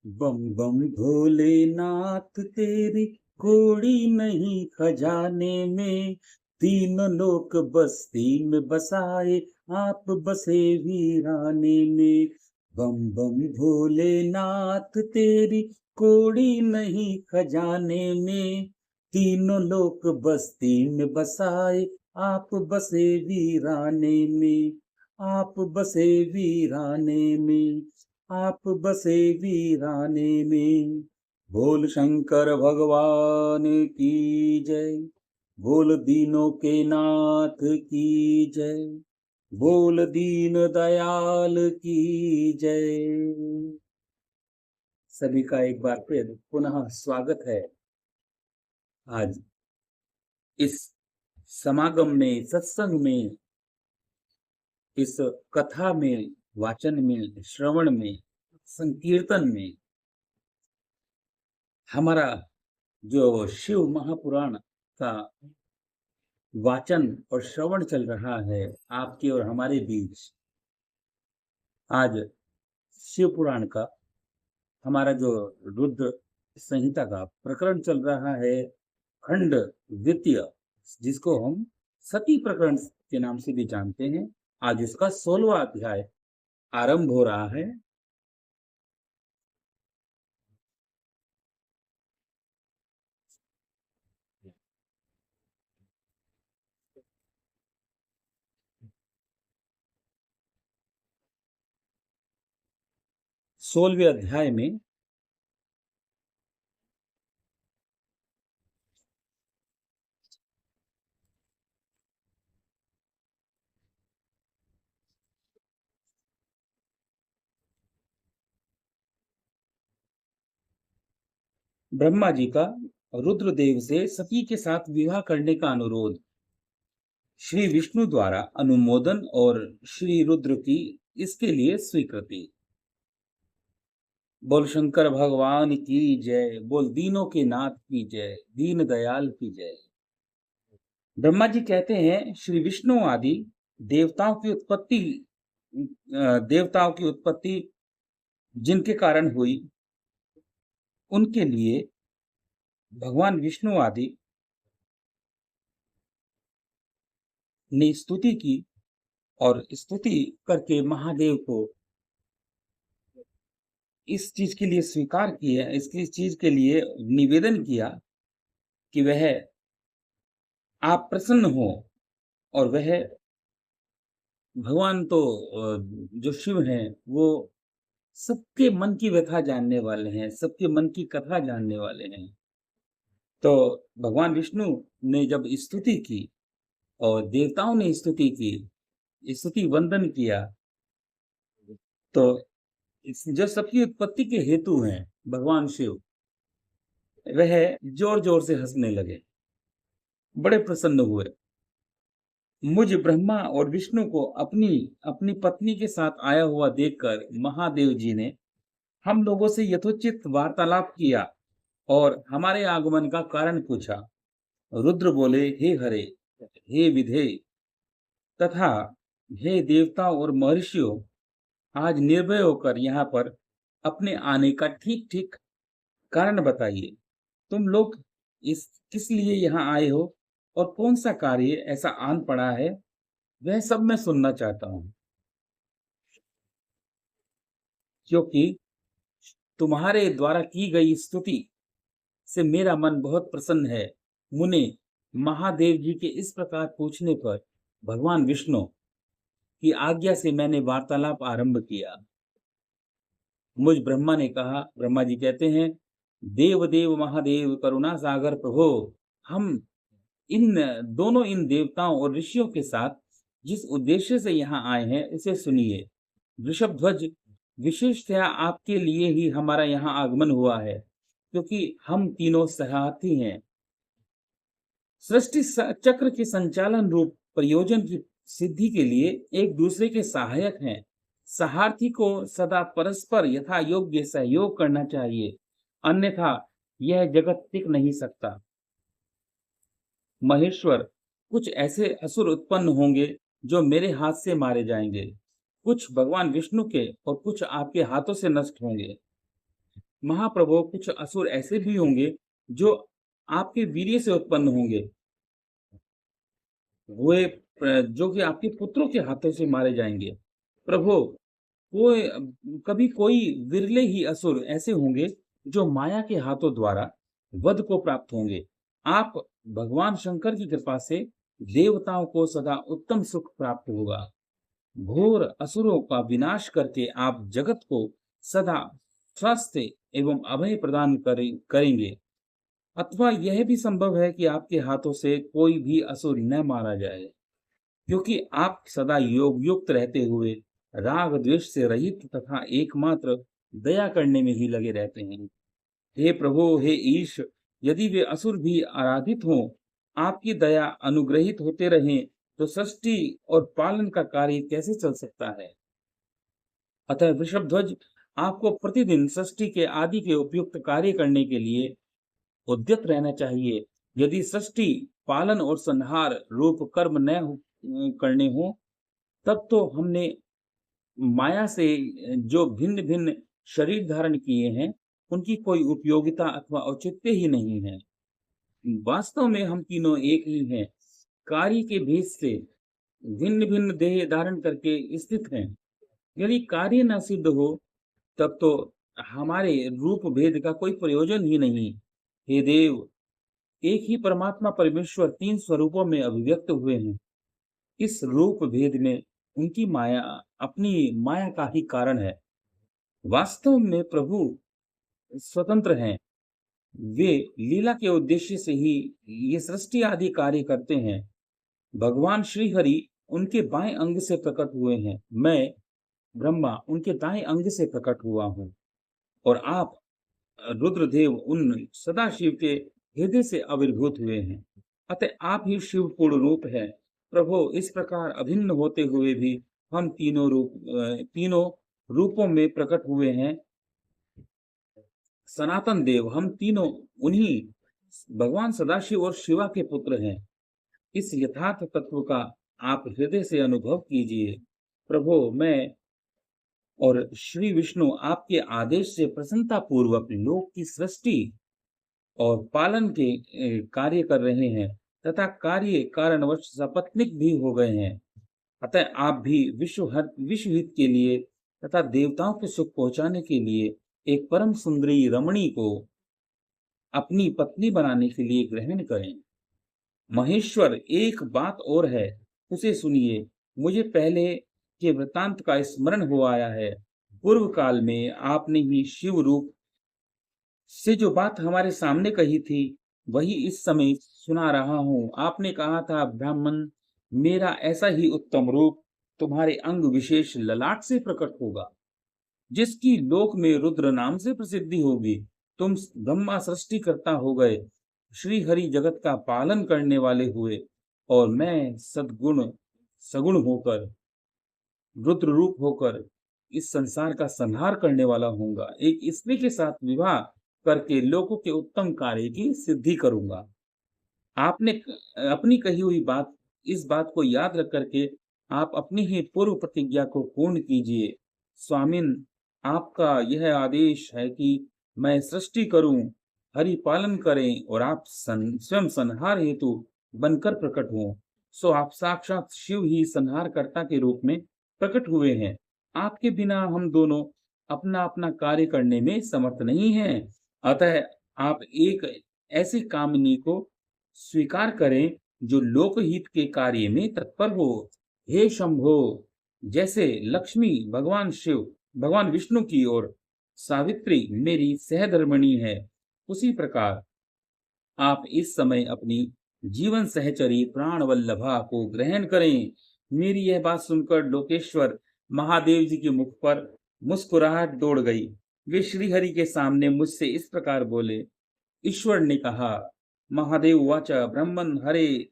बम बम भोलेनाथ तेरी कोड़ी नहीं खजाने में, तीन लोक बस्ती में बसाए, आप बसे वीराने में। बम बम भोलेनाथ तेरी कोड़ी नहीं खजाने में, तीनों लोक बस्ती में बसाए, आप बसे वीराने में। आप बसे वीराने में, आप बसे वीराने में। बोल शंकर भगवान की जय, बोल दीनों के नाथ की जय, बोल दीन दयाल की जय। सभी का एक बार फिर पुनः स्वागत है आज इस समागम में, सत्संग में, इस कथा में, वाचन में, श्रवण में, संकीर्तन में। हमारा जो शिव महापुराण का वाचन और श्रवण चल रहा है आपके और हमारे बीच। आज शिव पुराण का हमारा जो रुद्र संहिता का प्रकरण चल रहा है, खंड द्वितीय, जिसको हम सती प्रकरण के नाम से भी जानते हैं। आज इसका 16वां अध्याय आरंभ हो रहा है। सोलहवें अध्याय में ब्रह्मा जी का रुद्रदेव से सती के साथ विवाह करने का अनुरोध, श्री विष्णु द्वारा अनुमोदन और श्री रुद्र की इसके लिए स्वीकृति। बोल शंकर भगवान की जय, बोल दीनों के नाथ की जय, दीन दयाल की जय। ब्रह्मा जी कहते हैं, श्री विष्णु आदि देवताओं की उत्पत्ति जिनके कारण हुई, उनके लिए भगवान विष्णु आदि ने स्तुति की और स्तुति करके महादेव को इस चीज के लिए स्वीकार किया, इस चीज के लिए निवेदन किया कि वह आप प्रसन्न हो। और वह भगवान तो जो शिव हैं, वो सबके मन की व्यथा जानने वाले हैं, सबके मन की कथा जानने वाले हैं। तो भगवान विष्णु ने जब स्तुति की और देवताओं ने स्तुति की, स्तुति वंदन किया, तो जो सबकी उत्पत्ति के हेतु हैं भगवान शिव, वह जोर जोर से हंसने लगे, बड़े प्रसन्न हुए। मुझ ब्रह्मा और विष्णु को अपनी अपनी पत्नी के साथ आया हुआ देखकर महादेव जी ने हम लोगों से यथोचित वार्तालाप किया और हमारे आगमन का कारण पूछा। रुद्र बोले, हे हरे, हे विधे तथा हे देवताओं और महर्षियों, आज निर्भय होकर यहाँ पर अपने आने का ठीक ठीक कारण बताइए। तुम लोग इस किस लिए यहाँ आए हो और कौन सा कार्य ऐसा आन पड़ा है, वह सब मैं सुनना चाहता हूँ। क्योंकि तुम्हारे द्वारा की गई स्तुति से मेरा मन बहुत प्रसन्न है। मुने महादेव जी के इस प्रकार पूछने पर भगवान विष्णु की आज्ञा से मैंने वार्तालाप आरंभ किया। मुझ ब्रह्मा ने कहा, ब्रह्मा जी कहते हैं, देव देव महादेव करुणा सागर प्रभो, हम इन देवताओं और ऋषियों के साथ जिस उद्देश्य से यहाँ आए हैं उसे सुनिए। वृषभ ध्वज, विशेषतया आपके लिए ही हमारा यहाँ आगमन हुआ है, क्योंकि हम तीनों सारथी हैं। सृष्टि चक्र के संचालन रूप प्रयोजन की सिद्धि के लिए एक दूसरे के सहायक हैं। सारथी को सदा परस्पर यथा योग्य सहयोग करना चाहिए, अन्यथा यह जगत टिक नहीं सकता। महेश्वर, कुछ ऐसे असुर उत्पन्न होंगे जो मेरे हाथ से मारे जाएंगे, कुछ भगवान विष्णु के और कुछ आपके हाथों से नष्ट होंगे। महाप्रभु कुछ असुर ऐसे भी होंगे जो आपके वीर्य से उत्पन्न होंगे। जो कि आपके पुत्रों के हाथों से मारे जाएँगे। प्रभु, कोई कभी कोई विरले ही असुर ऐसे होंगे जो माया के हाथों द्वारा वध को प्राप्त होंगे। आप भगवान शंकर की कृपा से देवताओं को सदा उत्तम सुख प्राप्त होगा। घोर असुरों का विनाश करके आप जगत को सदा स्वास्थ्य एवं अभय प्रदान करेंगे। अथवा यह भी संभव है कि आपके हाथों से कोई भी असुर न मारा जाए, क्योंकि आप सदा योग युक्त रहते हुए राग द्वेष से रहित तथा एकमात्र दया करने में ही लगे रहते हैं। हे प्रभु, हे ईश, यदि वे असुर भी आराधित हों, आपकी दया अनुग्रहित होते रहें, तो सृष्टि और पालन का कार्य कैसे चल सकता है? अतः वृषभध्वज, आपको प्रतिदिन सृष्टि के आदि के उपयुक्त कार्य करने के लिए उद्यत रहना चाहिए। यदि सृष्टि, पालन और संहार रूप कर्म करने हो, तब तो हमने माया से जो भिन्न-भिन्न शरीर धारण किए हैं, उनकी कोई उपयोगिता अथवा औचित्य ही नहीं है। वास्तव में हम तीनों एक ही हैं। कार्य के भेद से भिन्न-भिन्न देह धारण करके स्थित हैं। यदि कार्य न सिद्ध हो, तब तो हमारे रूप भेद का कोई प्रयोजन ही नहीं। हे देव, एक ही परमात्मा परमेश्वर 3 स्वरूपों में अभिव्यक्त हुए हैं। इस रूप भेद में उनकी माया अपनी माया का ही कारण है। वास्तव में प्रभु स्वतंत्र हैं। वे लीला के उद्देश्य से ही ये सृष्टि आदि कार्य करते हैं। भगवान श्री हरि उनके बाएं अंग से प्रकट हुए हैं। मैं ब्रह्मा उनके दाएं अंग से प्रकट हुआ हूँ, और आप रुद्रदेव उन सदाशिव के हृदय से आविर्भूत हुए हैं। अतः आप ही शिव पूर्ण रूप है। प्रभु, इस प्रकार अभिन्न होते हुए भी हम तीनों रूपों में प्रकट हुए हैं। सनातन देव, हम तीनों उन्हीं भगवान सदाशिव और शिवा के पुत्र हैं। इस यथार्थ तत्व का आप हृदय से अनुभव कीजिए। प्रभु, मैं और श्री विष्णु आपके आदेश से प्रसन्नता पूर्वक लोक की सृष्टि और पालन के कार्य कर रहे हैं, तथा कार्य कारणवश सपत्नीक भी हो गए हैं। अतः आप भी विश्व हित के लिए तथा देवताओं को सुख पहुंचाने के लिए एक परम सुंदरी रमणी को अपनी पत्नी बनाने के लिए ग्रहण करें। महेश्वर, एक बात और है, उसे सुनिए। मुझे पहले के वृतांत का स्मरण हो आया है। पूर्व काल में आपने ही शिव रूप से जो बात हमारे सामने कही थी, वही इस समय सुना रहा हूँ। आपने कहा था, ब्राह्मण, मेरा ऐसा ही उत्तम रूप तुम्हारे अंग विशेष ललाट से प्रकट होगा, जिसकी लोक में रुद्र नाम से प्रसिद्धि होगी। तुम ब्रह्मा सृष्टि करता हो गए, श्री हरि जगत का पालन करने वाले हुए, और मैं सगुण होकर, रुद्र रूप होकर इस संसार का संहार करने वाला होऊंगा। एक स्त्री के साथ विवाह करके लोगों के उत्तम कार्य की सिद्धि करूंगा। आपने अपनी कही हुई बात, इस बात को याद रख करके आप अपनी ही पूर्व प्रतिज्ञा को पूर्ण कीजिए। स्वामिन, आपका यह आदेश है कि मैं सृष्टि करूं, हरि पालन करें, और आप स्वयं संहार हेतु बनकर प्रकट हों। सो आप साक्षात शिव ही संहारकर्ता के रूप में प्रकट हुए हैं। आपके बिना हम दोनों अपना अपना कार्य करने में समर्थ नहीं हैं। अतः आप एक ऐसी कामनी को स्वीकार करें जो लोकहित के कार्य में तत्पर हो। हे शंभो, जैसे लक्ष्मी भगवान विष्णु की और सावित्री मेरी सहधर्मिणी है, उसी प्रकार आप इस समय अपनी जीवन सहचरी प्राणवल्लभा को ग्रहण करें। मेरी यह बात सुनकर लोकेश्वर महादेव जी के मुख पर मुस्कुराहट दौड़ गई। वे श्रीहरि के सामने मुझसे इस प्रकार बोले। ईश्वर ने कहा, महादेव वाचा, ब्रह्मन हरे,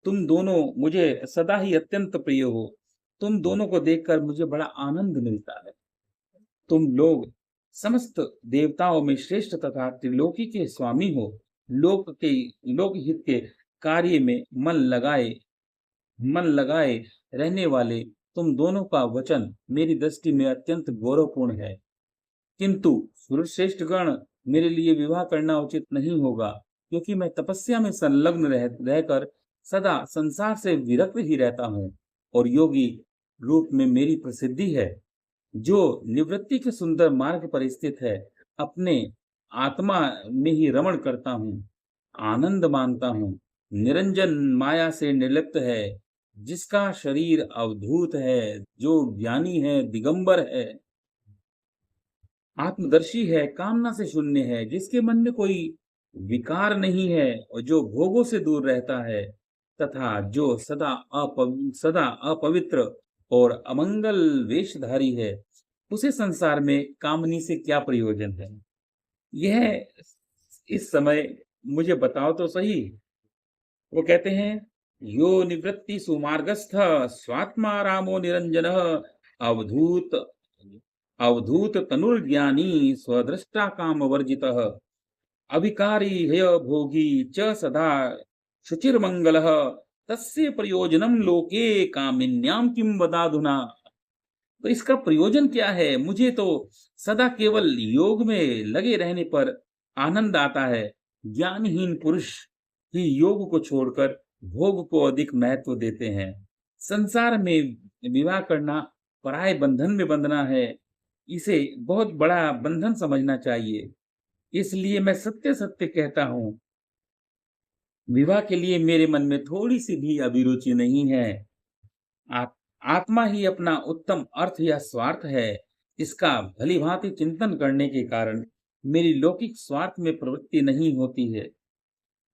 तुम दोनों मुझे सदा ही अत्यंत प्रिय हो। तुम दोनों को देखकर मुझे बड़ा आनंद मिलता है। तुम लोग समस्त देवताओं में श्रेष्ठ तथा त्रिलोकी के स्वामी हो। लोकहित के कार्य में मन लगाए रहने वाले तुम दोनों का वचन मेरी दृष्टि में अत्यंत गौरवपूर्ण है। किंतु सुरश्रेष्ठ गण, मेरे लिए विवाह करना उचित नहीं होगा, क्योंकि मैं तपस्या में संलग्न रहकर सदा संसार से विरक्त ही रहता हूँ और योगी रूप में मेरी प्रसिद्धि है। जो निवृत्ति के सुंदर मार्ग पर स्थित है, अपने आत्मा में ही रमण करता हूँ, आनंद मानता हूँ, निरंजन माया से निर्लिप्त है, जिसका शरीर अवधूत है, जो ज्ञानी है, दिगंबर है, आत्मदर्शी है, कामना से शून्य है, जिसके मन में कोई विकार नहीं है और जो भोगों से दूर रहता है, तथा जो सदा अपवित्र और अमंगल वेशधारी है, उसे संसार में कामनी से क्या प्रयोजन है? यह इस समय मुझे बताओ तो सही। वो कहते हैं, यो निवृत्ति सुमार्गस्थ स्वात्मा रामो निरंजनः अवधूत अवधूत तनुर्ज्ञानी स्वदृष्टा काम वर्जितः अभिकारी हेय भोगी च सदा शुचिर्मंगलः तस्य प्रयोजनम लोके कामिन्याम किम वदाधुना। तो इसका प्रयोजन क्या है? मुझे तो सदा केवल योग में लगे रहने पर आनंद आता है। ज्ञानहीन पुरुष ही योग को छोड़कर भोग को अधिक महत्व देते हैं। संसार में विवाह करना पराये बंधन में बंधना है। इसे बहुत बड़ा बंधन समझना चाहिए। इसलिए मैं सत्य सत्य कहता हूँ, विवाह के लिए मेरे मन में थोड़ी सी भी अभिरुचि नहीं है। आ, आत्मा ही अपना उत्तम अर्थ या स्वार्थ है। इसका भलीभांति चिंतन करने के कारण मेरी लौकिक स्वार्थ में प्रवृत्ति नहीं होती है।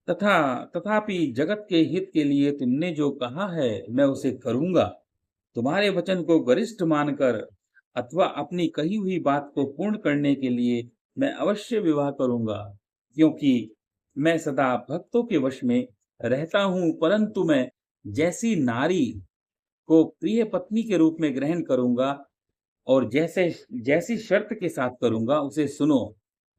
तथापि जगत के हित के लिए तुमने जो कहा है, मैं उसे करूंगा। तुम्हारे वचन को गरिष्ठ मानकर अथवा अपनी कही हुई बात को पूर्ण करने के लिए मैं अवश्य विवाह करूंगा, क्योंकि मैं सदा भक्तों के वश में रहता हूँ, परंतु मैं जैसी नारी को प्रिय पत्नी के रूप में ग्रहण करूंगा और जैसे जैसी शर्त के साथ करूंगा, उसे सुनो।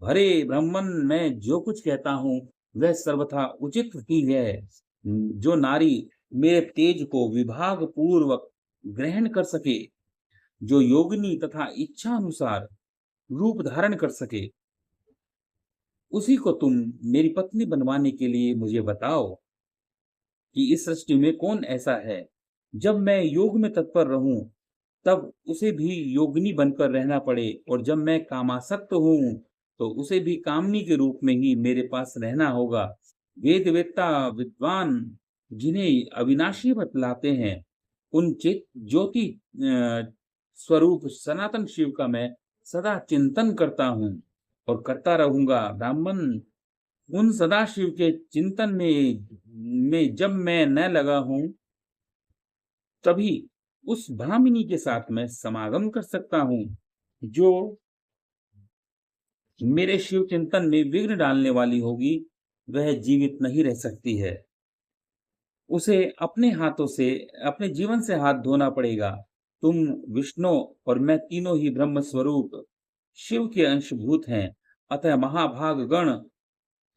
भरे ब्राह्मण, मैं जो कुछ कहता हूँ वह सर्वथा उचित ही है। जो नारी मेरे तेज को विभाग पूर्वक ग्रहण कर सके, जो योगिनी तथा इच्छा अनुसार रूप धारण कर सके, उसी को तुम मेरी पत्नी बनवाने के लिए मुझे बताओ कि इस सृष्टि में कौन ऐसा है। जब मैं योग में तत्पर रहूं, तब उसे भी योगिनी बनकर रहना पड़े, और जब मैं कामासक्त हूं, तो उसे भी कामनी के रूप में ही मेरे पास रहना होगा। वेद वेत्ता विद्वान जिन्हें अविनाशी बतलाते हैं, उन चित ज्योति स्वरूप सनातन शिव का मैं सदा चिंतन करता हूँ और करता रहूंगा। ब्राह्मण, उन सदाशिव के चिंतन में जब मैं न लगा हूं, तभी उस ब्राह्मणी के साथ मैं समागम कर सकता हूं, जो मेरे शिव चिंतन में विघ्न डालने वाली होगी। वह जीवित नहीं रह सकती है। उसे अपने हाथों से, अपने जीवन से हाथ धोना पड़ेगा। तुम विष्णु और मैं तीनों ही ब्रह्म स्वरूप शिव के अंशभूत हैं। अतः महाभाग गण,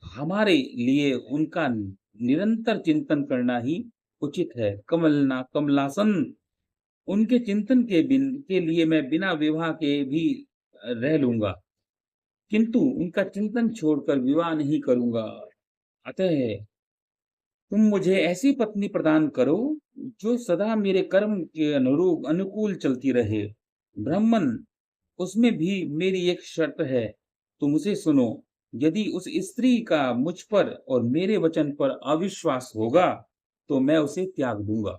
हमारे लिए उनका निरंतर चिंतन करना ही उचित है। कमलासन, उनके चिंतन के लिए मैं बिना विवाह के भी रह लूंगा, किंतु उनका चिंतन छोड़कर विवाह नहीं करूंगा। अतः तुम मुझे ऐसी पत्नी प्रदान करो जो सदा मेरे कर्म के अनुरूप अनुकूल चलती रहे। ब्राह्मण, उसमें भी मेरी एक शर्त है, तुम उसे सुनो। यदि उस स्त्री का मुझ पर और मेरे वचन पर अविश्वास होगा, तो मैं उसे त्याग दूंगा।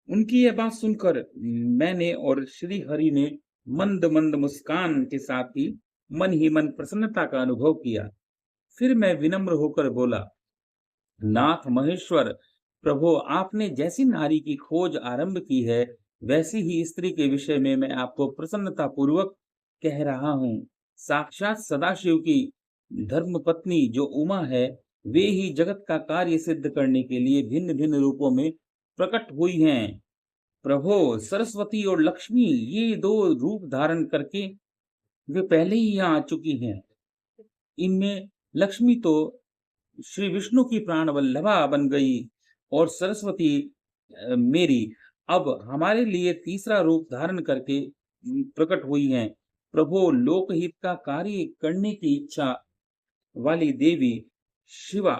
उनकी यह बात सुनकर मैंने और श्री हरि ने मंद मंद मुस्कान के साथ ही मन प्रसन्नता का अनुभव किया। फिर मैं विनम्र होकर बोला, नाथ महेश्वर, प्रभु, आपने जैसी नारी की खोज आरंभ की है, वैसी ही स्त्री के विषय में मैं आपको प्रसन्नता पूर्वक कह रहा हूँ। साक्षात सदाशिव की धर्म पत्नी जो उमा है, वे ही जगत का कार्य सिद्ध करने के लिए भिन्न भिन्न रूपों में प्रकट हुई हैं। प्रभु, सरस्वती और लक्ष्मी, ये दो रूप धारण करके वे पहले ही यहाँ आ चुकी हैं। इनमें लक्ष्मी तो श्री विष्णु की प्राण वल्लभा बन गई, और सरस्वती मेरी अब हमारे लिए तीसरा रूप धारण करके प्रकट हुई हैं। प्रभो लोकहित का कार्य करने की इच्छा वाली देवी शिवा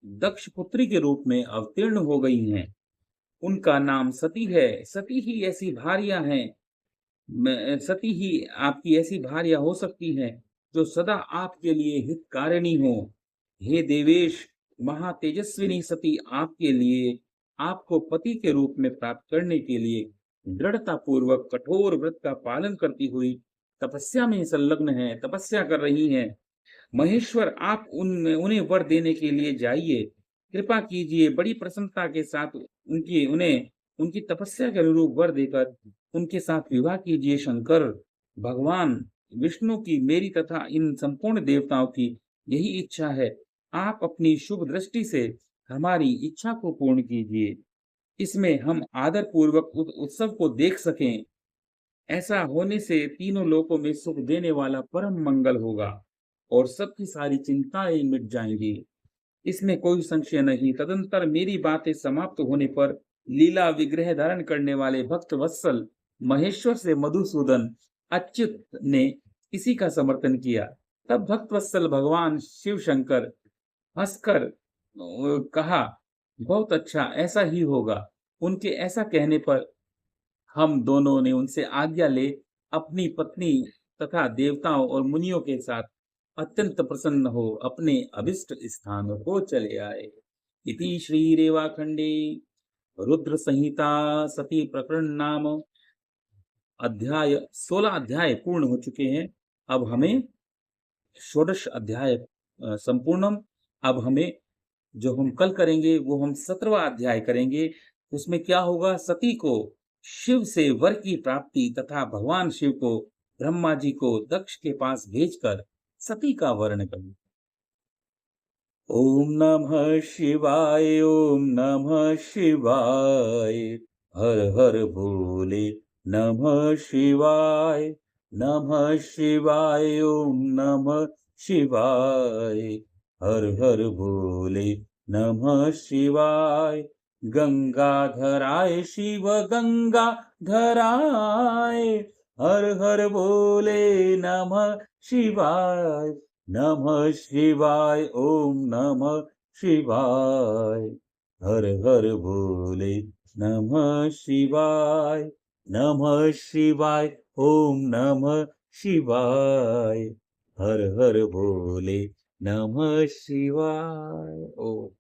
दक्ष पुत्री के रूप में अवतीर्ण हो गई हैं। उनका नाम सती है। सती ही ऐसी भार्या हैं, सती ही आपकी ऐसी भार्या हो सकती हैं जो सदा आपके लिए हितकारिणी हो। हे देवेश, महातेजस्विनी सती आपके लिए आपको पति के रूप में प्राप्त करने के लिए दृढ़ता पूर्वक कठोर व्रत का पालन करती हुई तपस्या में संलग्न है, तपस्या कर रही हैं। महेश्वर आप उन्हें वर देने के लिए जाइए, कृपा कीजिए, बड़ी प्रसन्नता के साथ उन्हें उनकी तपस्या के अनुरूप वर देकर उनके साथ विवाह कीजिए शंकर। भगवान विष्णु की, मेरी तथा इन संपूर्ण देवताओं की यही इच्छा है। आप अपनी शुभ दृष्टि से हमारी इच्छा को पूर्ण कीजिए। इसमें हम आदर पूर्वक उत्सव को देख सकें। ऐसा होने से तीनों लोकों में सुख देने वाला परम मंगल होगा और सबकी सारी चिंताएं मिट जाएंगी। इसमें कोई संशय नहीं। तदंतर मेरी बातें समाप्त होने पर लीला विग्रह धारण करने वाले भक्त वत्सल महेश्वर से मधुसूदन अच्युत ने इसी का समर्थन किया। तब भक्त वत्सल भगवान शिव शंकर हंसकर कहा, बहुत अच्छा, ऐसा ही होगा। उनके ऐसा कहने पर हम दोनों ने उनसे आज्ञा ले अपनी पत्नी तथा देवताओं और मुनियों के साथ अत्यंत प्रसन्न हो अपने अभिष्ट स्थानों को चले आए। इति श्री रेवाखंडे रुद्र संहिता सती प्रकरण नाम अध्याय 16 अध्याय पूर्ण हो चुके हैं। अब हमें षोडश अध्याय संपूर्णम। अब हमें जो हम कल करेंगे वो हम 17वां अध्याय करेंगे। उसमें क्या होगा, सती को शिव से वर की प्राप्ति तथा भगवान शिव को ब्रह्मा जी को दक्ष के पास भेजकर सती का वर्ण करना। ओम नमः शिवाय, ओम नमः शिवाय, हर हर भोले नमः शिवाय, नमः शिवाय, ओम नमः शिवाय, हर हर भोले नमः शिवाय। गंगाधराय शिव गंगाधराय, हर हर भोले नमः शिवाय, नमः शिवाय, ओम नमः शिवाय, हर हर भोले नमः शिवाय, नमः शिवाय, ओम नमः शिवाय, हर हर भोले नमः शिवाय। ओम।